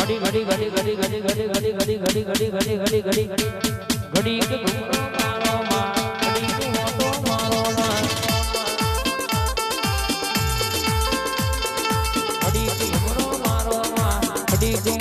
ઘડી ઘડી ઘડી ઘડી ઘડી ઘડી ઘડી ઘડી ઘડી ઘડી ઘડી ઘડી ઘડી ઘડી ઘૂમરો મારો માં ઘડી ઘૂમરો મારો માં ઘડી ઘૂમરો મારો માં ઘડી